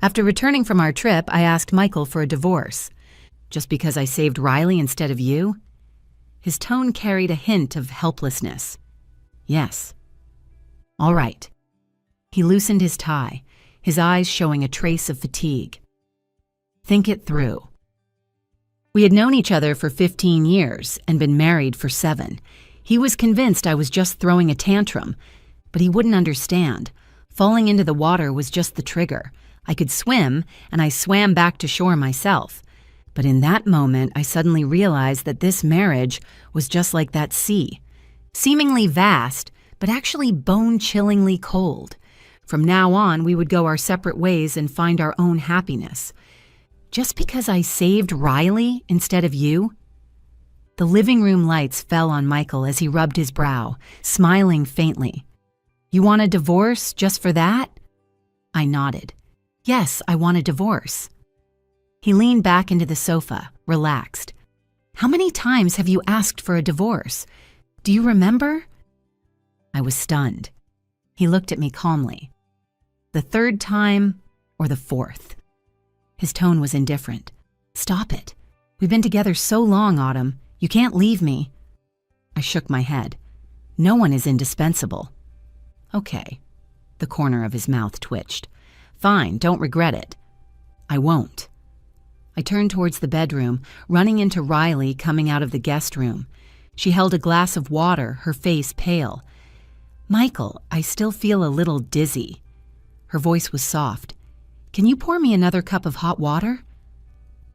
After returning from our trip, I asked Michael for a divorce. Just because I saved Riley instead of you? His tone carried a hint of helplessness. Yes. All right. He loosened his tie, his eyes showing a trace of fatigue. Think it through. We had known each other for 15 years and been married for 7. He was convinced I was just throwing a tantrum, but he wouldn't understand. Falling into the water was just the trigger. I could swim, and I swam back to shore myself. But in that moment, I suddenly realized that this marriage was just like that sea. Seemingly vast, but actually bone-chillingly cold. From now on, we would go our separate ways and find our own happiness. Just because I saved Riley instead of you? The living room lights fell on Michael as he rubbed his brow, smiling faintly. You want a divorce just for that? I nodded. Yes, I want a divorce. He leaned back into the sofa, relaxed. How many times have you asked for a divorce? Do you remember? I was stunned. He looked at me calmly. The 3rd time or the 4th? His tone was indifferent. Stop it. We've been together so long, Autumn. You can't leave me. I shook my head. No one is indispensable. Okay. The corner of his mouth twitched. Fine, don't regret it. I won't. I turned towards the bedroom, running into Riley coming out of the guest room. She held a glass of water, her face pale. Michael, I still feel a little dizzy. Her voice was soft. Can you pour me another cup of hot water?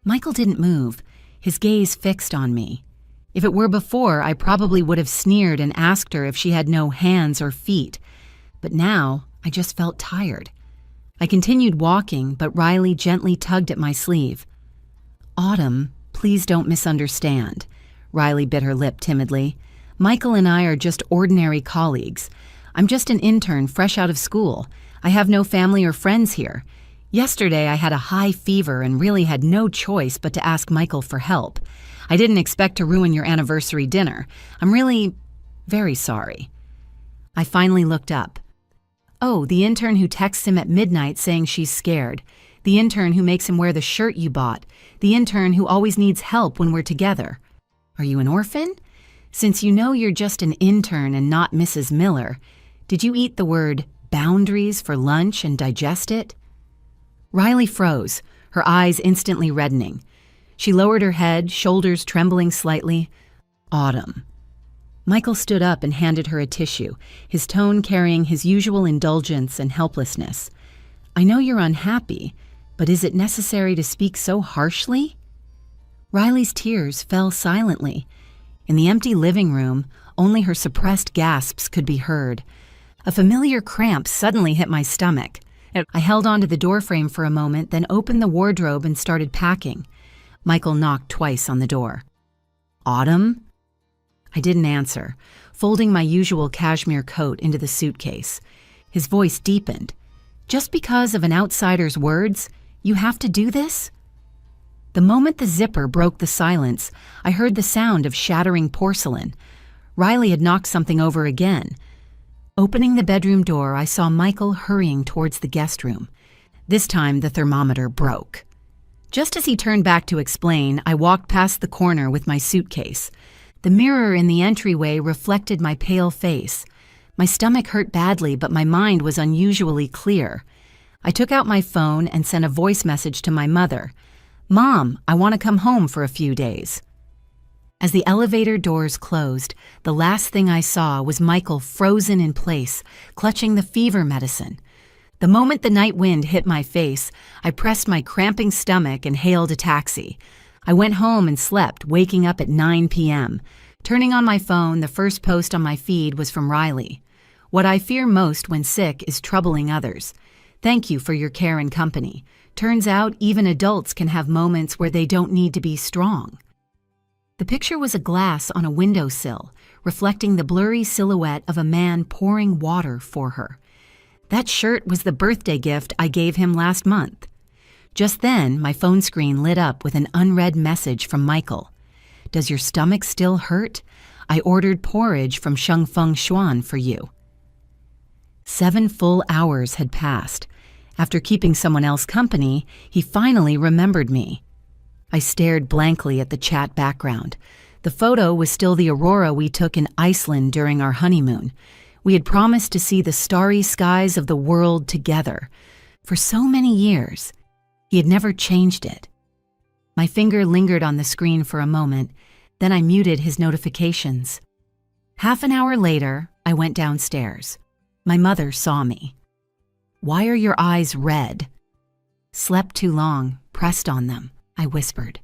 Michael didn't move, his gaze fixed on me. If it were before, I probably would have sneered and asked her if she had no hands or feet. But now, I just felt tired. I continued walking, but Riley gently tugged at my sleeve. Autumn, please don't misunderstand. Riley bit her lip timidly. Michael and I are just ordinary colleagues. I'm just an intern fresh out of school. I have no family or friends here. Yesterday I had a high fever and really had no choice but to ask Michael for help. I didn't expect to ruin your anniversary dinner. I'm really very sorry. I finally looked up. Oh, the intern who texts him at midnight saying she's scared. The intern who makes him wear the shirt you bought. The intern who always needs help when we're together. Are you an orphan? Since you know you're just an intern and not Mrs. Miller, did you eat the word boundaries for lunch and digest it? Riley froze, her eyes instantly reddening. She lowered her head, shoulders trembling slightly. Autumn. Michael stood up and handed her a tissue, his tone carrying his usual indulgence and helplessness. I know you're unhappy, but is it necessary to speak so harshly? Riley's tears fell silently. In the empty living room, only her suppressed gasps could be heard. A familiar cramp suddenly hit my stomach. I held onto the doorframe for a moment, then opened the wardrobe and started packing. Michael knocked twice on the door. Autumn? I didn't answer, folding my usual cashmere coat into the suitcase. His voice deepened. Just because of an outsider's words, you have to do this? The moment the zipper broke the silence, I heard the sound of shattering porcelain. Riley had knocked something over again. Opening the bedroom door, I saw Michael hurrying towards the guest room. This time, the thermometer broke. Just as he turned back to explain, I walked past the corner with my suitcase. The mirror in the entryway reflected my pale face. My stomach hurt badly, but my mind was unusually clear. I took out my phone and sent a voice message to my mother. Mom, I want to come home for a few days. As the elevator doors closed, the last thing I saw was Michael frozen in place, clutching the fever medicine. The moment the night wind hit my face, I pressed my cramping stomach and hailed a taxi. I went home and slept, waking up at 9 p.m. Turning on my phone, the first post on my feed was from Riley. What I fear most when sick is troubling others. Thank you for your care and company. Turns out even adults can have moments where they don't need to be strong. The picture was a glass on a windowsill, reflecting the blurry silhouette of a man pouring water for her. That shirt was the birthday gift I gave him last month. Just then, my phone screen lit up with an unread message from Michael. Does your stomach still hurt? I ordered porridge from Shengfeng Xuan for you. 7 full hours had passed. After keeping someone else company, he finally remembered me. I stared blankly at the chat background. The photo was still the aurora we took in Iceland during our honeymoon. We had promised to see the starry skies of the world together. For so many years, he had never changed it. My finger lingered on the screen for a moment, then I muted his notifications. Half an hour later, I went downstairs. My mother saw me. "Why are your eyes red?" "Slept too long, pressed on them," I whispered.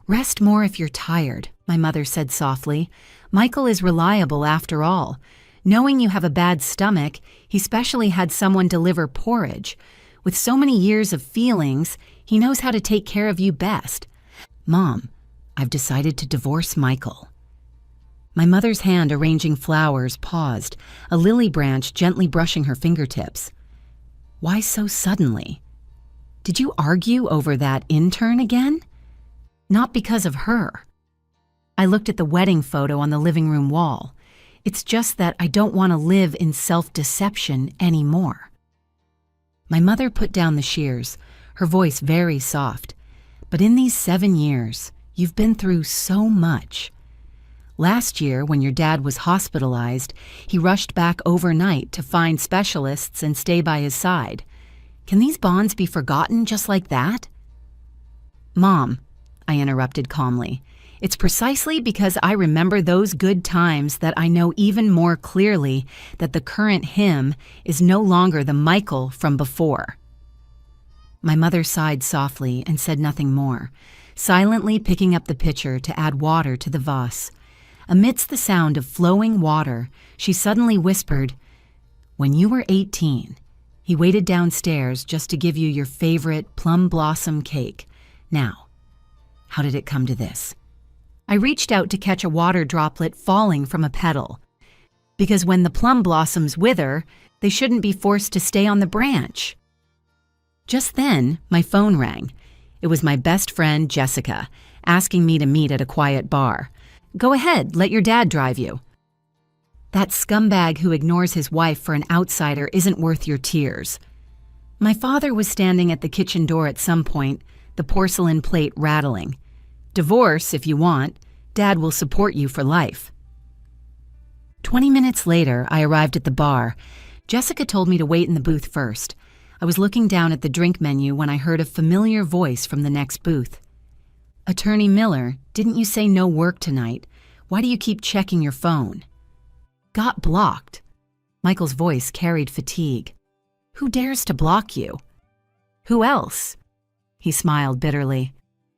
"Rest more if you're tired," my mother said softly. "Michael is reliable after all. Knowing you have a bad stomach, he specially had someone deliver porridge. With so many years of feelings, he knows how to take care of you best. Mom, I've decided to divorce Michael." My mother's hand arranging flowers paused, a lily branch gently brushing her fingertips. "Why so suddenly? Did you argue over that intern again?" "Not because of her." I looked at the wedding photo on the living room wall. "It's just that I don't want to live in self-deception anymore." My mother put down the shears, her voice very soft. "But in these 7 years, you've been through so much. Last year, when your dad was hospitalized, he rushed back overnight to find specialists and stay by his side. Can these bonds be forgotten just like that?" "Mom," I interrupted calmly, "it's precisely because I remember those good times that I know even more clearly that the current him is no longer the Michael from before." My mother sighed softly and said nothing more, silently picking up the pitcher to add water to the vase. Amidst the sound of flowing water, she suddenly whispered, "When you were 18, he waited downstairs just to give you your favorite plum blossom cake. Now, how did it come to this?" I reached out to catch a water droplet falling from a petal. "Because when the plum blossoms wither, they shouldn't be forced to stay on the branch." Just then, my phone rang. It was my best friend, Jessica, asking me to meet at a quiet bar. "Go ahead, let your dad drive you." "That scumbag who ignores his wife for an outsider isn't worth your tears." My father was standing at the kitchen door at some point, the porcelain plate rattling. "Divorce, if you want. Dad will support you for life." 20 minutes later, I arrived at the bar. Jessica told me to wait in the booth first. I was looking down at the drink menu when I heard a familiar voice from the next booth. "Attorney Miller, didn't you say no work tonight? Why do you keep checking your phone?" "Got blocked." Michael's voice carried fatigue. "Who dares to block you?" "Who else?" He smiled bitterly.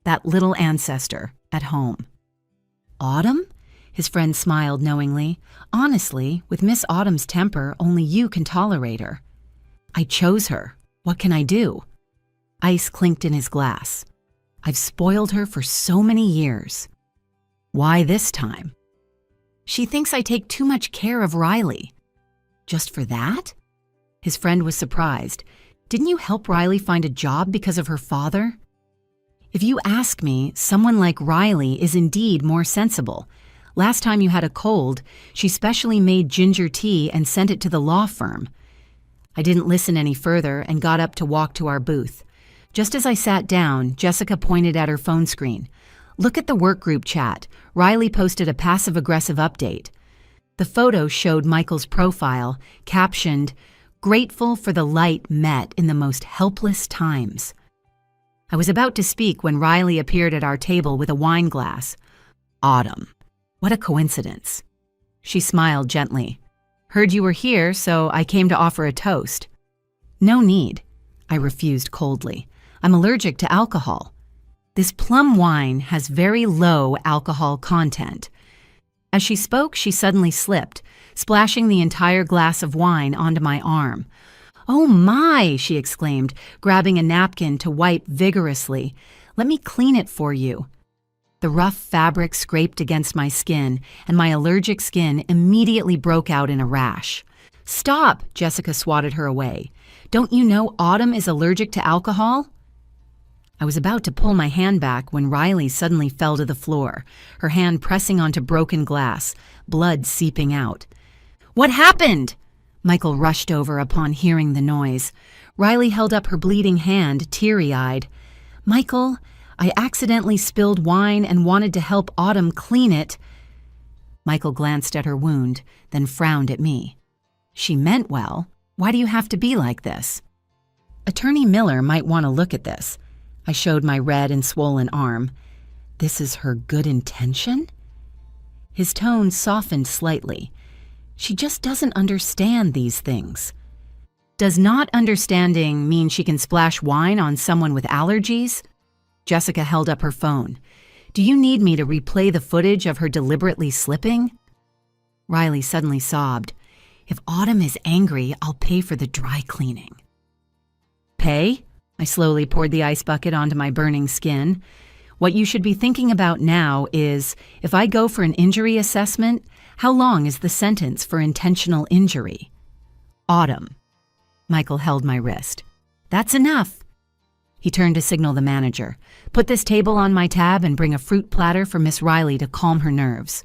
"That little ancestor at home." "Autumn?" His friend smiled knowingly. "Honestly, with Miss Autumn's temper, only you can tolerate her." "I chose her. What can I do?" Ice clinked in his glass. "I've spoiled her for so many years." "Why this time?" "She thinks I take too much care of Riley." "Just for that?" His friend was surprised. "Didn't you help Riley find a job because of her father?" "If you ask me, someone like Riley is indeed more sensible. Last time you had a cold, she specially made ginger tea and sent it to the law firm." I didn't listen any further and got up to walk to our booth. Just as I sat down, Jessica pointed at her phone screen. "Look at the workgroup chat. Riley posted a passive-aggressive update." The photo showed Michael's profile, captioned, "Grateful for the light met in the most helpless times." I was about to speak when Riley appeared at our table with a wine glass. "Autumn, what a coincidence." She smiled gently. "Heard you were here, so I came to offer a toast." "No need," I refused coldly. "I'm allergic to alcohol." "This plum wine has very low alcohol content." As she spoke, she suddenly slipped, splashing the entire glass of wine onto my arm. "Oh my!" she exclaimed, grabbing a napkin to wipe vigorously. "Let me clean it for you." The rough fabric scraped against my skin, and my allergic skin immediately broke out in a rash. "Stop!" Jessica swatted her away. "Don't you know Autumn is allergic to alcohol?" I was about to pull my hand back when Riley suddenly fell to the floor, her hand pressing onto broken glass, blood seeping out. "What happened?" Michael rushed over upon hearing the noise. Riley held up her bleeding hand, teary-eyed. "Michael, I accidentally spilled wine and wanted to help Autumn clean it." Michael glanced at her wound, then frowned at me. "She meant well. Why do you have to be like this?" "Attorney Miller might want to look at this." I showed my red and swollen arm. "This is her good intention?" His tone softened slightly. "She just doesn't understand these things." "Does not understanding mean she can splash wine on someone with allergies?" Jessica held up her phone. "Do you need me to replay the footage of her deliberately slipping?" Riley suddenly sobbed. "If Autumn is angry, I'll pay for the dry cleaning." "Pay?" I slowly poured the ice bucket onto my burning skin. "What you should be thinking about now is, if I go for an injury assessment, how long is the sentence for intentional injury?" "Autumn." Michael held my wrist. "That's enough." He turned to signal the manager. "Put this table on my tab and bring a fruit platter for Miss Riley to calm her nerves."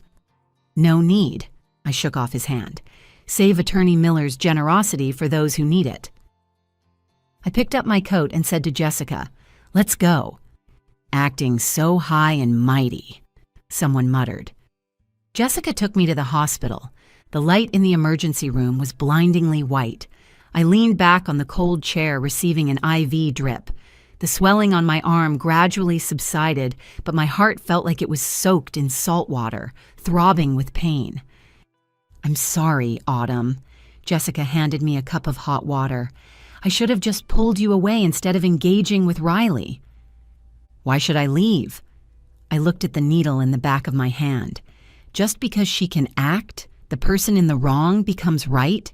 "No need." I shook off his hand. "Save Attorney Miller's generosity for those who need it." I picked up my coat and said to Jessica, "Let's go." "Acting so high and mighty," someone muttered. Jessica took me to the hospital. The light in the emergency room was blindingly white. I leaned back on the cold chair receiving an IV drip. The swelling on my arm gradually subsided, but my heart felt like it was soaked in salt water, throbbing with pain. "I'm sorry, Autumn." Jessica handed me a cup of hot water. "I should have just pulled you away instead of engaging with Riley." "Why should I leave?" I looked at the needle in the back of my hand. Just because she can act, the person in the wrong becomes right?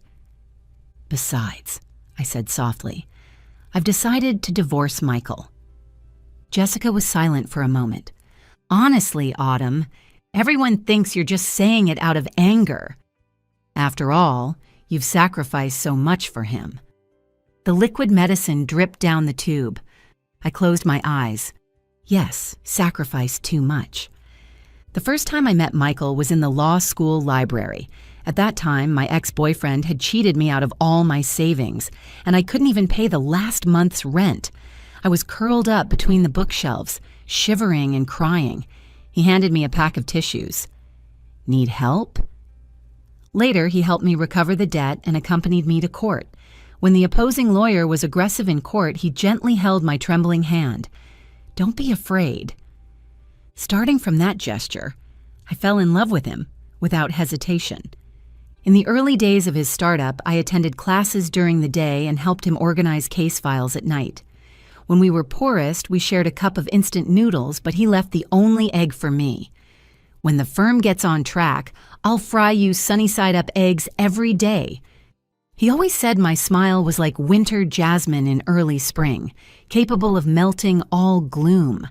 "Besides," I said softly, "I've decided to divorce Michael." Jessica was silent for a moment. "Honestly, Autumn, everyone thinks you're just saying it out of anger. After all, you've sacrificed so much for him." The liquid medicine dripped down the tube. I closed my eyes. Yes, sacrificed too much. The first time I met Michael was in the law school library. At that time, my ex-boyfriend had cheated me out of all my savings, and I couldn't even pay the last month's rent. I was curled up between the bookshelves, shivering and crying. He handed me a pack of tissues. "Need help?" Later, he helped me recover the debt and accompanied me to court. When the opposing lawyer was aggressive in court, he gently held my trembling hand. "Don't be afraid." Starting from that gesture, I fell in love with him without hesitation. In the early days of his startup, I attended classes during the day and helped him organize case files at night. When we were poorest, we shared a cup of instant noodles, but he left the only egg for me. "When the firm gets on track, I'll fry you sunny-side-up eggs every day." He always said my smile was like winter jasmine in early spring, capable of melting all gloom.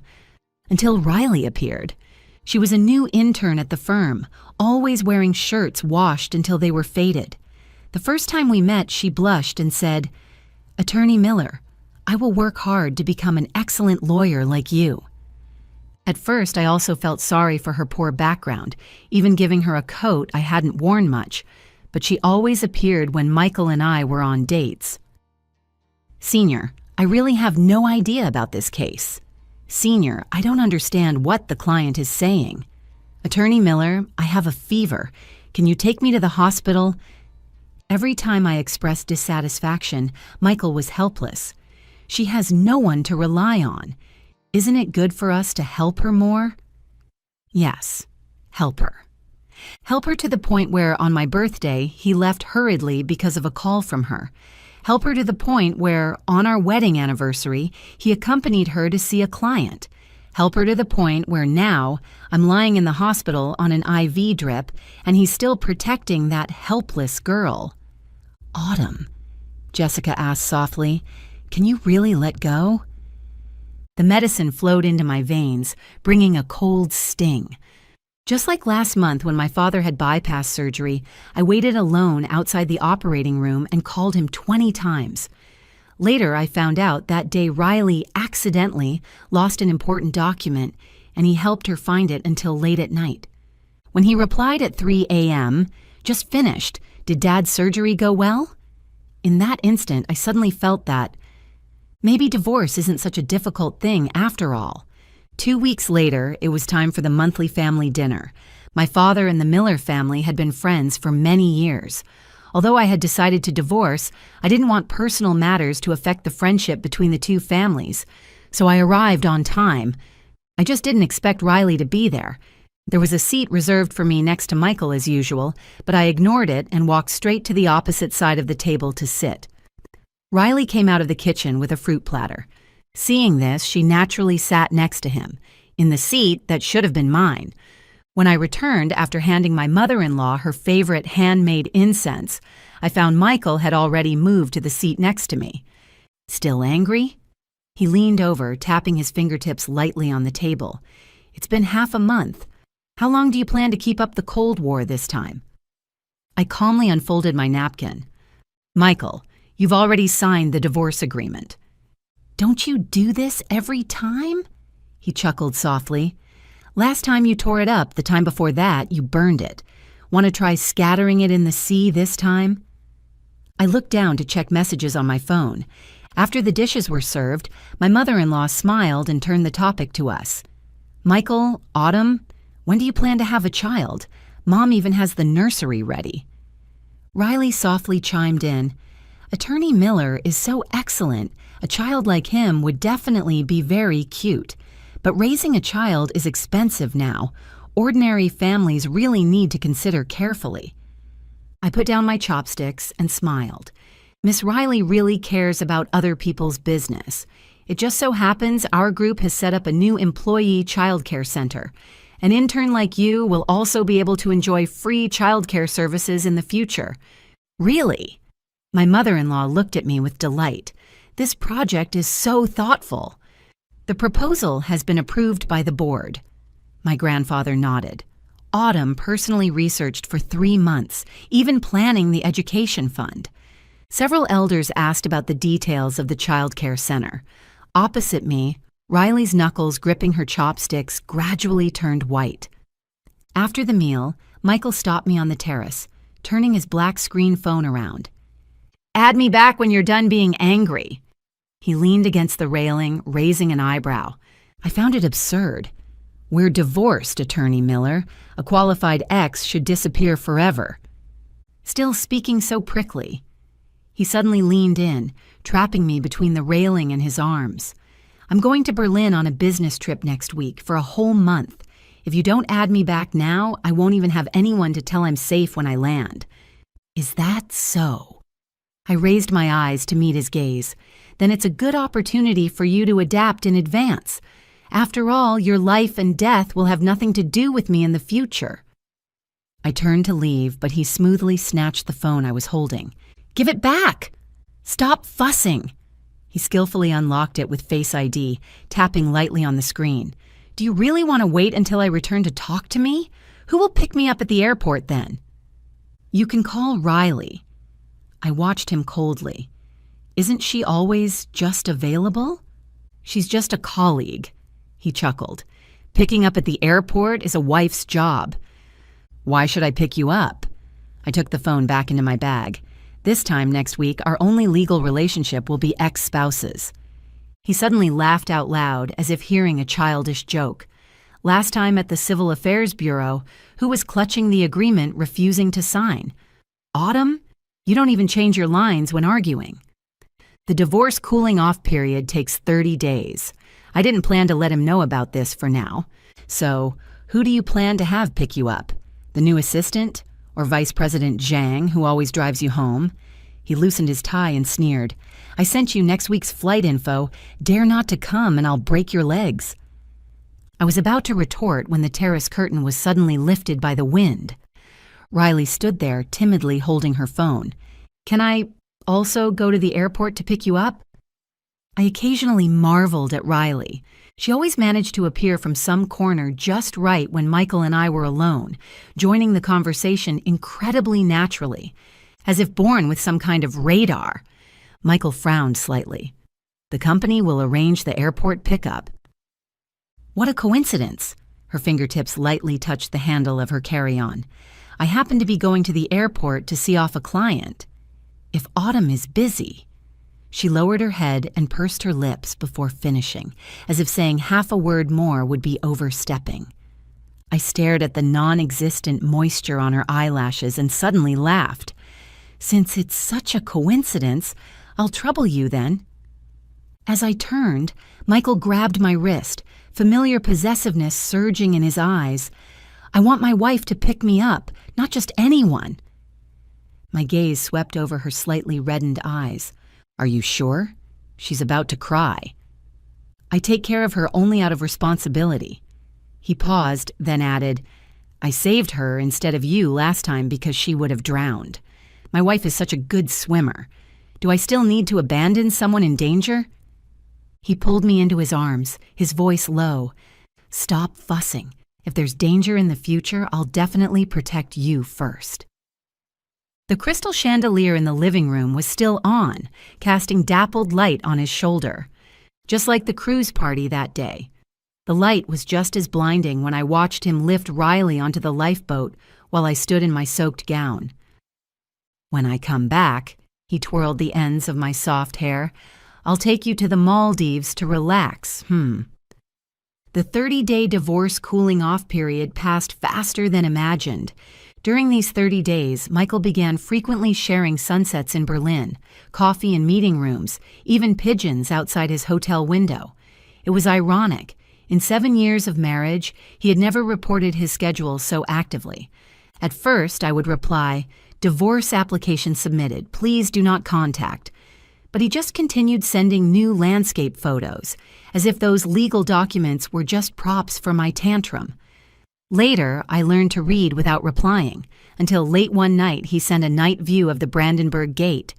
Until Riley appeared. She was a new intern at the firm, always wearing shirts washed until they were faded. The first time we met, she blushed and said, "Attorney Miller, I will work hard to become an excellent lawyer like you." At first, I also felt sorry for her poor background, even giving her a coat I hadn't worn much, but she always appeared when Michael and I were on dates. "Senior, I really have no idea about this case." "Senior, I don't understand what the client is saying." "Attorney Miller, I have a fever. Can you take me to the hospital?" Every time I expressed dissatisfaction, Michael was helpless. "She has no one to rely on. Isn't it good for us to help her more?" Yes, help her. Help her to the point where, on my birthday, he left hurriedly because of a call from her. Help her to the point where, on our wedding anniversary, he accompanied her to see a client. Help her to the point where now I'm lying in the hospital on an IV drip and he's still protecting that helpless girl. "Autumn," Jessica asked softly, "can you really let go?" The medicine flowed into my veins, bringing a cold sting. Just like last month when my father had bypass surgery, I waited alone outside the operating room and called him 20 times. Later, I found out that day Riley accidentally lost an important document, and he helped her find it until late at night. When he replied at 3 a.m., "Just finished. Did Dad's surgery go well?" In that instant, I suddenly felt that maybe divorce isn't such a difficult thing after all. 2 weeks later, it was time for the monthly family dinner. My father and the Miller family had been friends for many years. Although I had decided to divorce, I didn't want personal matters to affect the friendship between the two families, so I arrived on time. I just didn't expect Riley to be there. There was a seat reserved for me next to Michael as usual, but I ignored it and walked straight to the opposite side of the table to sit. Riley came out of the kitchen with a fruit platter. Seeing this, she naturally sat next to him, in the seat that should have been mine. When I returned after handing my mother-in-law her favorite handmade incense, I found Michael had already moved to the seat next to me. Still angry? He leaned over, tapping his fingertips lightly on the table. It's been half a month. How long do you plan to keep up the Cold War this time? I calmly unfolded my napkin. Michael, you've already signed the divorce agreement. Don't you do this every time? He chuckled softly. Last time you tore it up, the time before that, you burned it. Want to try scattering it in the sea this time? I looked down to check messages on my phone. After the dishes were served, my mother-in-law smiled and turned the topic to us. Michael, Autumn, when do you plan to have a child? Mom even has the nursery ready. Riley softly chimed in. Attorney Miller is so excellent. A child like him would definitely be very cute. But raising a child is expensive now. Ordinary families really need to consider carefully. I put down my chopsticks and smiled. Miss Riley really cares about other people's business. It just so happens our group has set up a new employee childcare center. An intern like you will also be able to enjoy free childcare services in the future. Really? My mother-in-law looked at me with delight. This project is so thoughtful. The proposal has been approved by the board. My grandfather nodded. Autumn personally researched for 3 months, even planning the education fund. Several elders asked about the details of the childcare center. Opposite me, Riley's knuckles gripping her chopsticks gradually turned white. After the meal, Michael stopped me on the terrace, turning his black screen phone around. Add me back when you're done being angry. He leaned against the railing, raising an eyebrow. I found it absurd. We're divorced, Attorney Miller. A qualified ex should disappear forever. Still speaking so prickly. He suddenly leaned in, trapping me between the railing and his arms. I'm going to Berlin on a business trip next week for a whole month. If you don't add me back now, I won't even have anyone to tell I'm safe when I land. Is that so? I raised my eyes to meet his gaze. Then it's a good opportunity for you to adapt in advance. After all, your life and death will have nothing to do with me in the future. I turned to leave, but he smoothly snatched the phone I was holding. Give it back! Stop fussing! He skillfully unlocked it with Face ID, tapping lightly on the screen. Do you really want to wait until I return to talk to me? Who will pick me up at the airport then? You can call Riley. I watched him coldly. Isn't she always just available? She's just a colleague. He chuckled. Picking up at the airport is a wife's job. Why should I pick you up? I took the phone back into my bag. This time next week, our only legal relationship will be ex-spouses. He suddenly laughed out loud as if hearing a childish joke. Last time at the Civil Affairs Bureau, who was clutching the agreement refusing to sign? Autumn? You don't even change your lines when arguing. The divorce cooling-off period takes 30 days. I didn't plan to let him know about this for now. So, who do you plan to have pick you up? The new assistant? Or Vice President Zhang, who always drives you home? He loosened his tie and sneered. I sent you next week's flight info. Dare not to come and I'll break your legs. I was about to retort when the terrace curtain was suddenly lifted by the wind. Riley stood there, timidly holding her phone. Can I also go to the airport to pick you up? I occasionally marveled at Riley. She always managed to appear from some corner just right when Michael and I were alone, joining the conversation incredibly naturally, as if born with some kind of radar. Michael frowned slightly. The company will arrange the airport pickup. What a coincidence. Her fingertips lightly touched the handle of her carry-on. I happen to be going to the airport to see off a client. If Autumn is busy. She lowered her head and pursed her lips before finishing, as if saying half a word more would be overstepping. I stared at the non-existent moisture on her eyelashes and suddenly laughed. Since it's such a coincidence, I'll trouble you then. As I turned, Michael grabbed my wrist, familiar possessiveness surging in his eyes. I want my wife to pick me up, not just anyone. My gaze swept over her slightly reddened eyes. Are you sure? She's about to cry. I take care of her only out of responsibility. He paused, then added, I saved her instead of you last time because she would have drowned. My wife is such a good swimmer. Do I still need to abandon someone in danger? He pulled me into his arms, his voice low. Stop fussing. If there's danger in the future, I'll definitely protect you first. The crystal chandelier in the living room was still on, casting dappled light on his shoulder. Just like the cruise party that day. The light was just as blinding when I watched him lift Riley onto the lifeboat while I stood in my soaked gown. When I come back, he twirled the ends of my soft hair, I'll take you to the Maldives to relax, The 30-day divorce cooling-off period passed faster than imagined. During these 30 days, Michael began frequently sharing sunsets in Berlin, coffee in meeting rooms, even pigeons outside his hotel window. It was ironic. In 7 years of marriage, he had never reported his schedule so actively. At first, I would reply, "Divorce application submitted. Please do not contact." But he just continued sending new landscape photos, as if those legal documents were just props for my tantrum. Later, I learned to read without replying, until late one night he sent a night view of the Brandenburg Gate,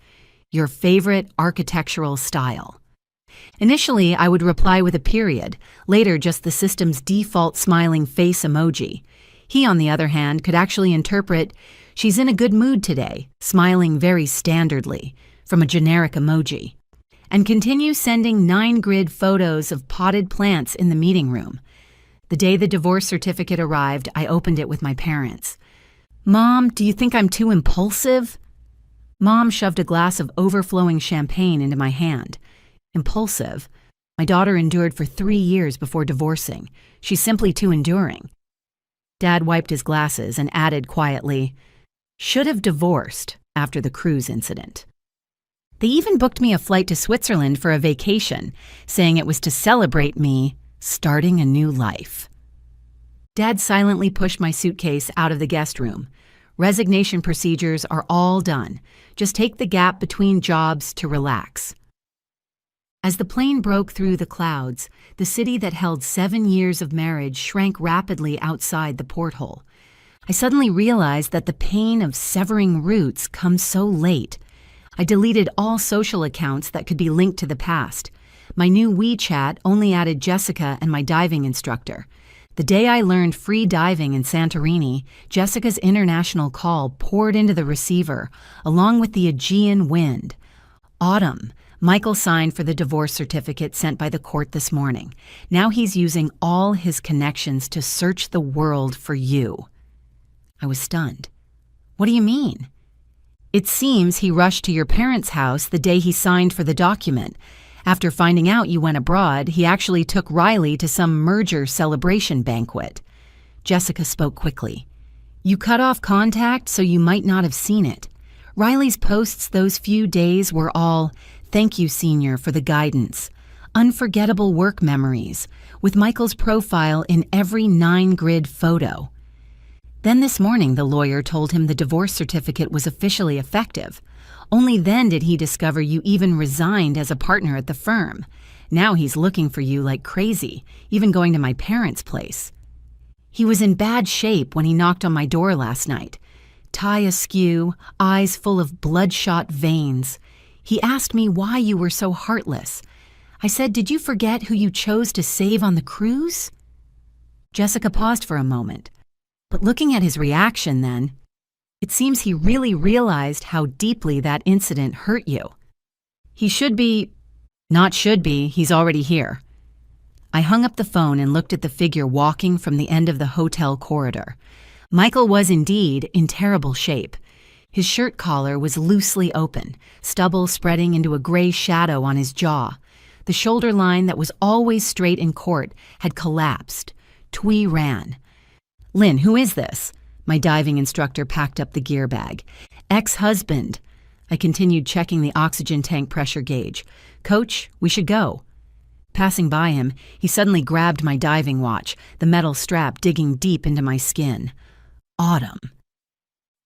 your favorite architectural style. Initially, I would reply with a period, later just the system's default smiling face emoji. He, on the other hand, could actually interpret, "She's in a good mood today," smiling very standardly, from a generic emoji, and continue sending 9-grid photos of potted plants in the meeting room. The day the divorce certificate arrived, I opened it with my parents. "Mom, do you think I'm too impulsive?" Mom shoved a glass of overflowing champagne into my hand. Impulsive? My daughter endured for 3 years before divorcing. She's simply too enduring. Dad wiped his glasses and added quietly, "Should have divorced after the cruise incident." They even booked me a flight to Switzerland for a vacation, saying it was to celebrate me starting a new life. Dad silently pushed my suitcase out of the guest room. Resignation procedures are all done. Just take the gap between jobs to relax. As the plane broke through the clouds, the city that held 7 years of marriage shrank rapidly outside the porthole. I suddenly realized that the pain of severing roots comes so late. I deleted all social accounts that could be linked to the past. My new WeChat only added Jessica and my diving instructor. The day I learned free diving in Santorini, Jessica's international call poured into the receiver, along with the Aegean wind. Autumn. Michael signed for the divorce certificate sent by the court this morning. Now he's using all his connections to search the world for you. I was stunned. What do you mean? It seems he rushed to your parents' house the day he signed for the document. After finding out you went abroad, he actually took Riley to some merger celebration banquet. Jessica spoke quickly. You cut off contact so you might not have seen it. Riley's posts those few days were all, "Thank you, Senior, for the guidance." Unforgettable work memories, with Michael's profile in every 9-grid photo. Then this morning, the lawyer told him the divorce certificate was officially effective. Only then did he discover you even resigned as a partner at the firm. Now he's looking for you like crazy, even going to my parents' place. He was in bad shape when he knocked on my door last night. Tie askew, eyes full of bloodshot veins. He asked me why you were so heartless. I said, "Did you forget who you chose to save on the cruise?" Jessica paused for a moment. But looking at his reaction then, it seems he really realized how deeply that incident hurt you. He should be, not should be, he's already here. I hung up the phone and looked at the figure walking from the end of the hotel corridor. Michael was indeed in terrible shape. His shirt collar was loosely open, stubble spreading into a gray shadow on his jaw. The shoulder line that was always straight in court had collapsed. Twee ran. "Lynn, who is this?" My diving instructor packed up the gear bag. "Ex-husband." I continued checking the oxygen tank pressure gauge. "Coach, we should go." Passing by him, he suddenly grabbed my diving watch, the metal strap digging deep into my skin. Autumn.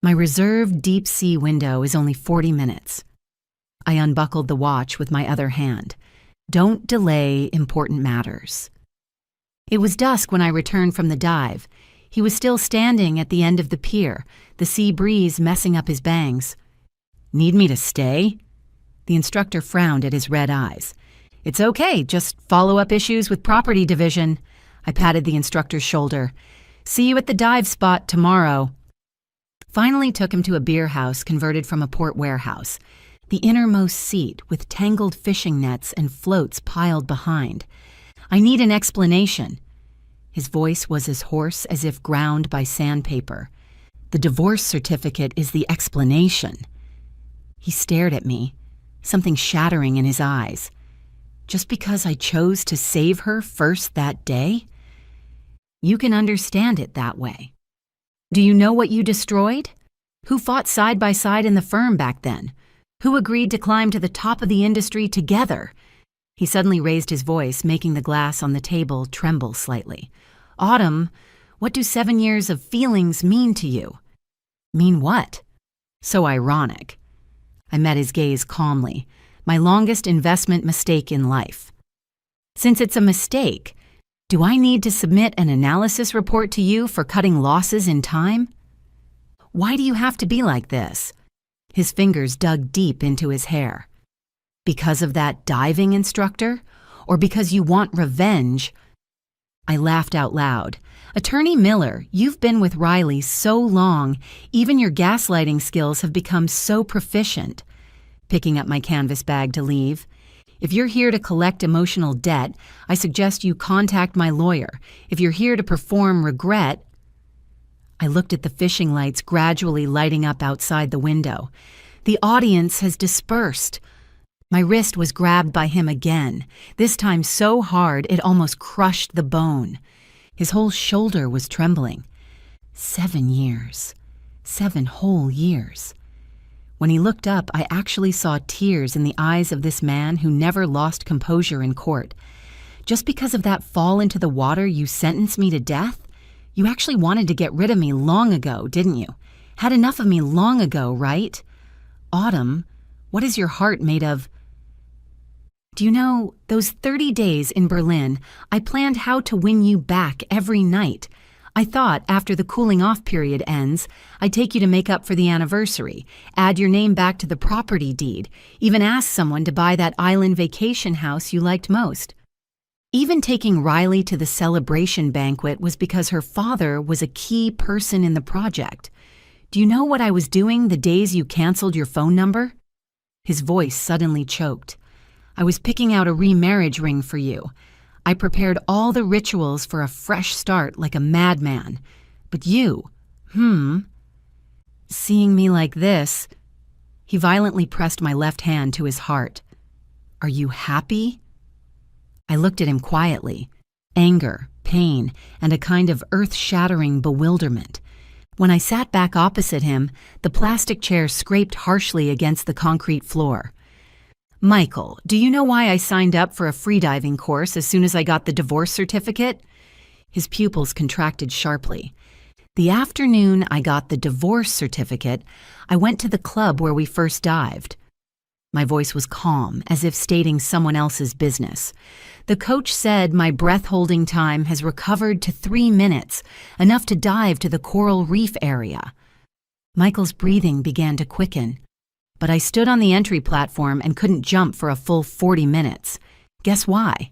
My reserved deep-sea window is only 40 minutes. I unbuckled the watch with my other hand. Don't delay important matters. It was dusk when I returned from the dive. He was still standing at the end of the pier, the sea breeze messing up his bangs. "Need me to stay?" The instructor frowned at his red eyes. "It's okay, just follow-up issues with property division." I patted the instructor's shoulder. "See you at the dive spot tomorrow." Finally took him to a beer house converted from a port warehouse. The innermost seat with tangled fishing nets and floats piled behind. "I need an explanation." His voice was as hoarse as if ground by sandpaper. "The divorce certificate is the explanation." He stared at me, something shattering in his eyes. Just because I chose to save her first that day? You can understand it that way. Do you know what you destroyed? Who fought side by side in the firm back then? Who agreed to climb to the top of the industry together? He suddenly raised his voice, making the glass on the table tremble slightly. "Autumn, what do 7 years of feelings mean to you?" "Mean what?" So ironic. I met his gaze calmly. My longest investment mistake in life. "Since it's a mistake, do I need to submit an analysis report to you for cutting losses in time?" "Why do you have to be like this?" His fingers dug deep into his hair. "Because of that diving instructor? Or because you want revenge?" I laughed out loud. "Attorney Miller, you've been with Riley so long, even your gaslighting skills have become so proficient." Picking up my canvas bag to leave. "If you're here to collect emotional debt, I suggest you contact my lawyer. If you're here to perform regret..." I looked at the fishing lights gradually lighting up outside the window. The audience has dispersed. My wrist was grabbed by him again, this time so hard it almost crushed the bone. His whole shoulder was trembling. 7 years. 7 whole years. When he looked up, I actually saw tears in the eyes of this man who never lost composure in court. "Just because of that fall into the water, you sentenced me to death? You actually wanted to get rid of me long ago, didn't you? Had enough of me long ago, right? Autumn, what is your heart made of?" "Do you know, those 30 days in Berlin, I planned how to win you back every night. I thought after the cooling off period ends, I'd take you to make up for the anniversary, add your name back to the property deed, even ask someone to buy that island vacation house you liked most. Even taking Riley to the celebration banquet was because her father was a key person in the project. Do you know what I was doing the days you canceled your phone number?" His voice suddenly choked. "I was picking out a remarriage ring for you. I prepared all the rituals for a fresh start like a madman. But you, seeing me like this..." He violently pressed my left hand to his heart. "Are you happy?" I looked at him quietly. Anger, pain, and a kind of earth-shattering bewilderment. When I sat back opposite him, the plastic chair scraped harshly against the concrete floor. "Michael, do you know why I signed up for a freediving course as soon as I got the divorce certificate?" His pupils contracted sharply. "The afternoon I got the divorce certificate, I went to the club where we first dived." My voice was calm, as if stating someone else's business. "The coach said my breath-holding time has recovered to 3 minutes, enough to dive to the coral reef area." Michael's breathing began to quicken. "But I stood on the entry platform and couldn't jump for a full 40 minutes. Guess why?"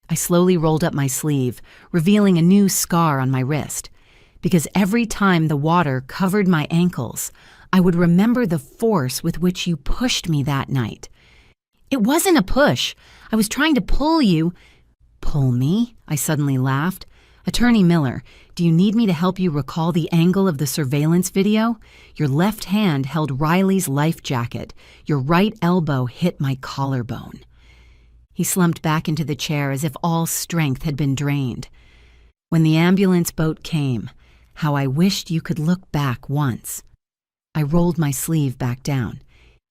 I slowly rolled up my sleeve, revealing a new scar on my wrist. Because every time the water covered my ankles, I would remember the force with which you pushed me that night. "It wasn't a push. I was trying to pull you..." "Pull me?" I suddenly laughed. Attorney Miller, do you need me to help you recall the angle of the surveillance video? Your left hand held Riley's life jacket. Your right elbow hit my collarbone. He slumped back into the chair as if all strength had been drained. When the ambulance boat came, how I wished you could look back once. I rolled my sleeve back down,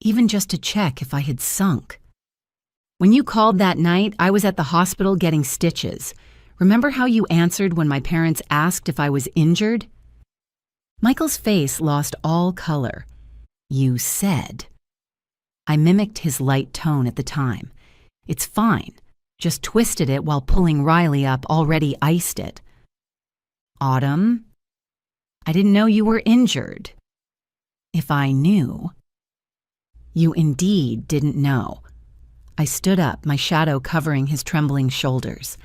even just to check if I had sunk. When you called that night, I was at the hospital getting stitches. Remember how you answered when my parents asked if I was injured? Michael's face lost all color. You said. I mimicked his light tone at the time. It's fine. Just twisted it while pulling Riley up, already iced it. Autumn? I didn't know you were injured. If I knew. You indeed didn't know. I stood up, my shadow covering his trembling shoulders.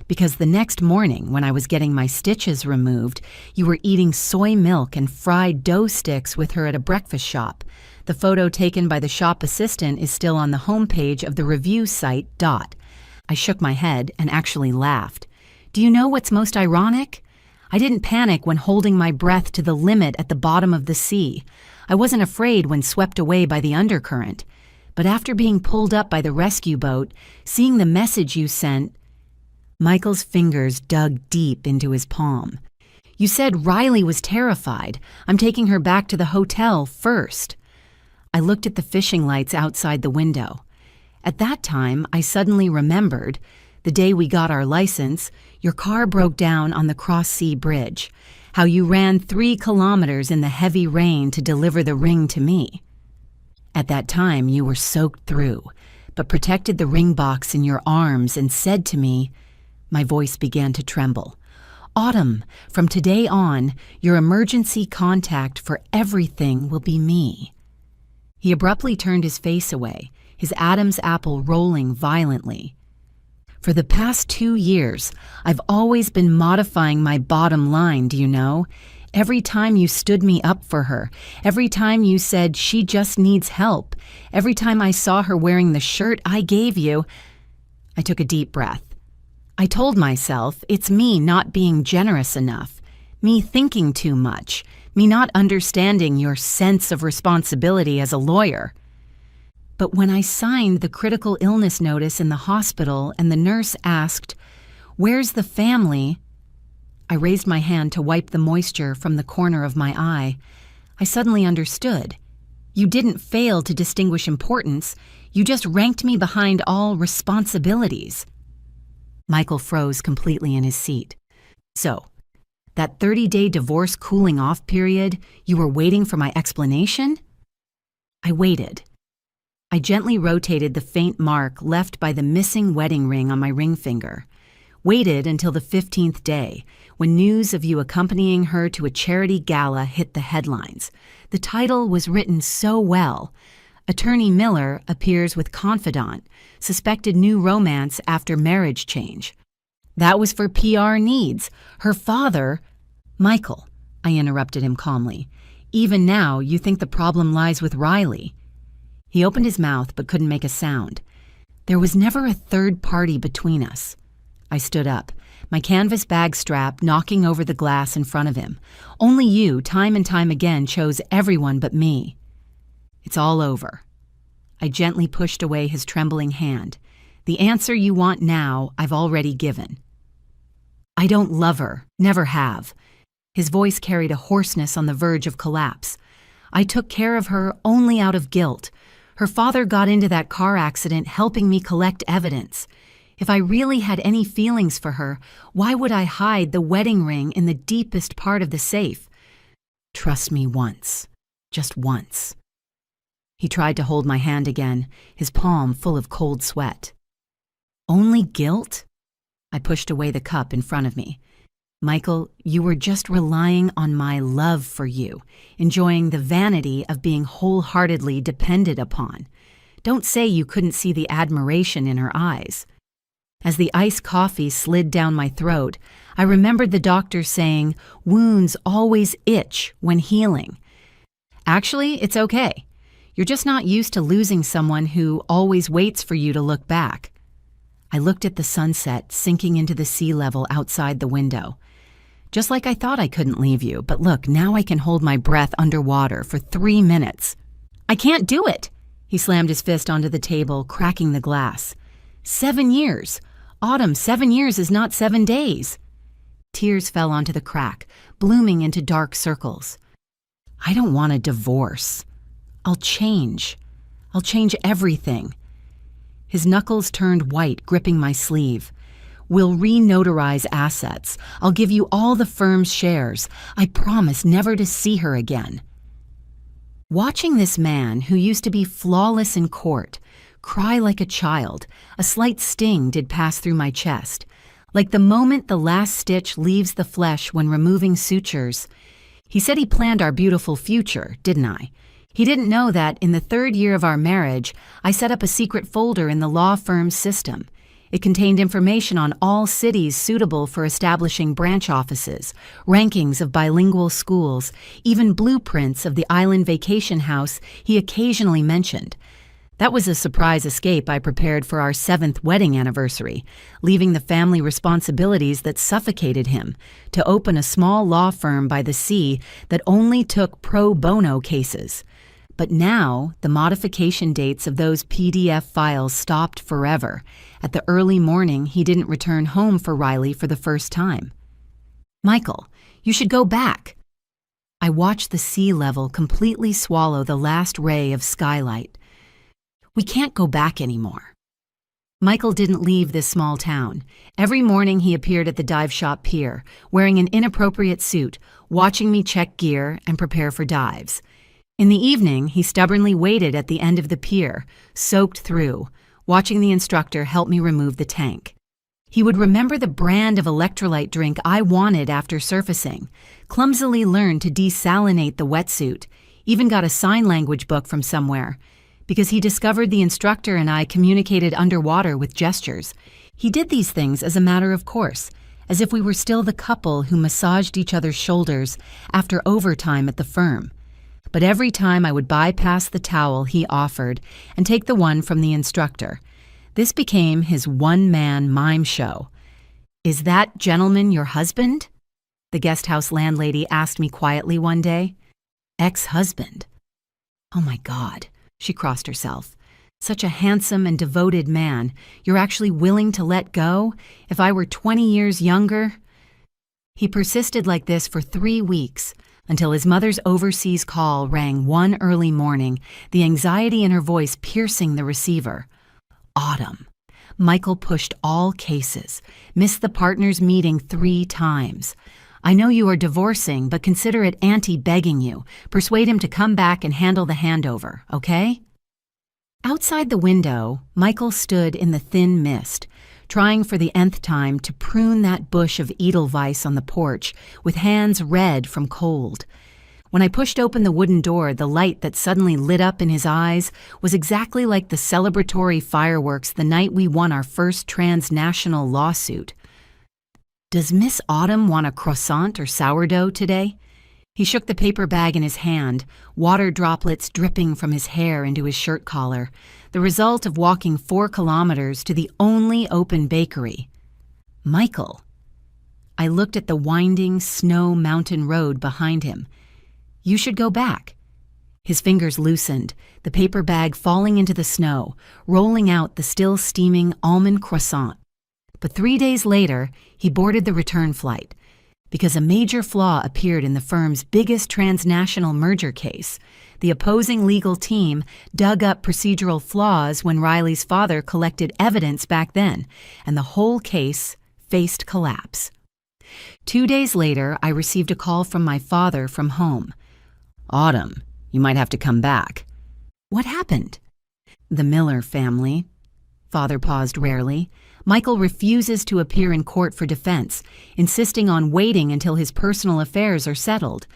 Because the next morning, when I was getting my stitches removed, you were eating soy milk and fried dough sticks with her at a breakfast shop. The photo taken by the shop assistant is still on the homepage of the review site, Dot. I shook my head and actually laughed. Do you know what's most ironic? I didn't panic when holding my breath to the limit at the bottom of the sea. I wasn't afraid when swept away by the undercurrent. But after being pulled up by the rescue boat, seeing the message you sent, Michael's fingers dug deep into his palm. You said Riley was terrified. I'm taking her back to the hotel first. I looked at the fishing lights outside the window. At that time, I suddenly remembered, the day we got our license, your car broke down on the Cross-Sea Bridge, how you ran 3 kilometers in the heavy rain to deliver the ring to me. At that time, you were soaked through, but protected the ring box in your arms and said to me, my voice began to tremble, Autumn, from today on, your emergency contact for everything will be me. He abruptly turned his face away, his Adam's apple rolling violently. For the past 2 years, I've always been modifying my bottom line, do you know? Every time you stood me up for her, every time you said she just needs help, every time I saw her wearing the shirt I gave you, I took a deep breath. I told myself it's me not being generous enough, me thinking too much, me not understanding your sense of responsibility as a lawyer. But when I signed the critical illness notice in the hospital and the nurse asked, "Where's the family?" I raised my hand to wipe the moisture from the corner of my eye. I suddenly understood. You didn't fail to distinguish importance, you just ranked me behind all responsibilities. Michael froze completely in his seat. So, that 30-day divorce cooling off period, you were waiting for my explanation? I waited. I gently rotated the faint mark left by the missing wedding ring on my ring finger. Waited until the 15th day, when news of you accompanying her to a charity gala hit the headlines. The title was written so well. Attorney Miller appears with confidant, suspected new romance after marriage change. That was for PR needs. Her father... Michael, I interrupted him calmly. Even now, you think the problem lies with Riley. He opened his mouth but couldn't make a sound. There was never a third party between us. I stood up, my canvas bag strap knocking over the glass in front of him. Only you, time and time again, chose everyone but me. It's all over. I gently pushed away his trembling hand. The answer you want now, I've already given. I don't love her, never have. His voice carried a hoarseness on the verge of collapse. I took care of her only out of guilt. Her father got into that car accident helping me collect evidence. If I really had any feelings for her, why would I hide the wedding ring in the deepest part of the safe? Trust me once. Just once. He tried to hold my hand again, his palm full of cold sweat. Only guilt? I pushed away the cup in front of me. Michael, you were just relying on my love for you, enjoying the vanity of being wholeheartedly depended upon. Don't say you couldn't see the admiration in her eyes. As the iced coffee slid down my throat, I remembered the doctor saying, wounds always itch when healing. Actually, it's okay. You're just not used to losing someone who always waits for you to look back. I looked at the sunset sinking into the sea level outside the window. Just like I thought I couldn't leave you, but look, now I can hold my breath underwater for 3 minutes. I can't do it! He slammed his fist onto the table, cracking the glass. 7 years! Autumn, 7 years is not 7 days. Tears fell onto the crack, blooming into dark circles. I don't want a divorce. I'll change. I'll change everything. His knuckles turned white, gripping my sleeve. We'll re-notarize assets. I'll give you all the firm's shares. I promise never to see her again. Watching this man, who used to be flawless in court, cry like a child, a slight sting did pass through my chest. Like the moment the last stitch leaves the flesh when removing sutures. He said he planned our beautiful future, didn't I? He didn't know that in the 3rd year of our marriage, I set up a secret folder in the law firm's system. It contained information on all cities suitable for establishing branch offices, rankings of bilingual schools, even blueprints of the island vacation house he occasionally mentioned. That was a surprise escape I prepared for our 7th wedding anniversary, leaving the family responsibilities that suffocated him to open a small law firm by the sea that only took pro bono cases. But now, the modification dates of those PDF files stopped forever. At the early morning, he didn't return home for Riley for the first time. Michael, you should go back. I watched the sea level completely swallow the last ray of skylight. We can't go back anymore. Michael didn't leave this small town. Every morning he appeared at the dive shop pier, wearing an inappropriate suit, watching me check gear and prepare for dives. In the evening, he stubbornly waited at the end of the pier, soaked through, watching the instructor help me remove the tank. He would remember the brand of electrolyte drink I wanted after surfacing, clumsily learned to desalinate the wetsuit, even got a sign language book from somewhere. Because he discovered the instructor and I communicated underwater with gestures. He did these things as a matter of course, as if we were still the couple who massaged each other's shoulders after overtime at the firm. But every time I would bypass the towel he offered and take the one from the instructor. This became his one-man mime show. "Is that gentleman your husband?" the guest house landlady asked me quietly one day. Ex-husband. Oh my God. She crossed herself. Such a handsome and devoted man, you're actually willing to let go? If I were 20 years younger? He persisted like this for 3 weeks, until his mother's overseas call rang one early morning, the anxiety in her voice piercing the receiver. Autumn. Michael pushed all cases, missed the partners' meeting 3 times. I know you are divorcing, but consider it Auntie begging you. Persuade him to come back and handle the handover, okay? Outside the window, Michael stood in the thin mist, trying for the nth time to prune that bush of edelweiss on the porch with hands red from cold. When I pushed open the wooden door, the light that suddenly lit up in his eyes was exactly like the celebratory fireworks the night we won our first transnational lawsuit. Does Miss Autumn want a croissant or sourdough today? He shook the paper bag in his hand, water droplets dripping from his hair into his shirt collar, the result of walking 4 kilometers to the only open bakery. Michael. I looked at the winding snow mountain road behind him. You should go back. His fingers loosened, the paper bag falling into the snow, rolling out the still steaming almond croissant. But 3 days later, he boarded the return flight because a major flaw appeared in the firm's biggest transnational merger case. The opposing legal team dug up procedural flaws when Riley's father collected evidence back then, and the whole case faced collapse. 2 days later, I received a call from my father from home. Autumn, you might have to come back. What happened? The Miller family. Father paused rarely. Michael refuses to appear in court for defense, insisting on waiting until his personal affairs are settled.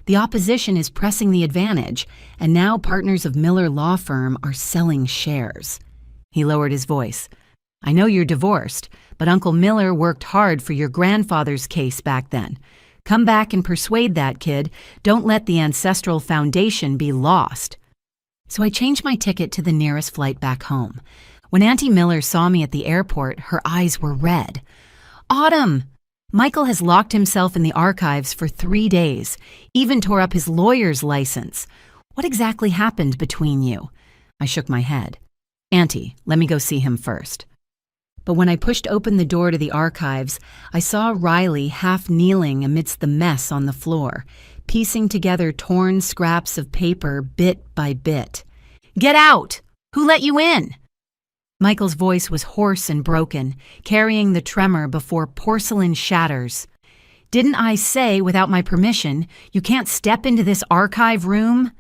The opposition is pressing the advantage, and now partners of Miller Law Firm are selling shares. He lowered his voice. I know you're divorced, but Uncle Miller worked hard for your grandfather's case back then. Come back and persuade that kid. Don't let the ancestral foundation be lost. So I changed my ticket to the nearest flight back home. When Auntie Miller saw me at the airport, her eyes were red. Autumn! Michael has locked himself in the archives for 3 days, even tore up his lawyer's license. What exactly happened between you? I shook my head. Auntie, let me go see him first. But when I pushed open the door to the archives, I saw Riley half kneeling amidst the mess on the floor, piecing together torn scraps of paper bit by bit. Get out! Who let you in? Michael's voice was hoarse and broken, carrying the tremor before porcelain shatters. Didn't I say, without my permission, you can't step into this archive room?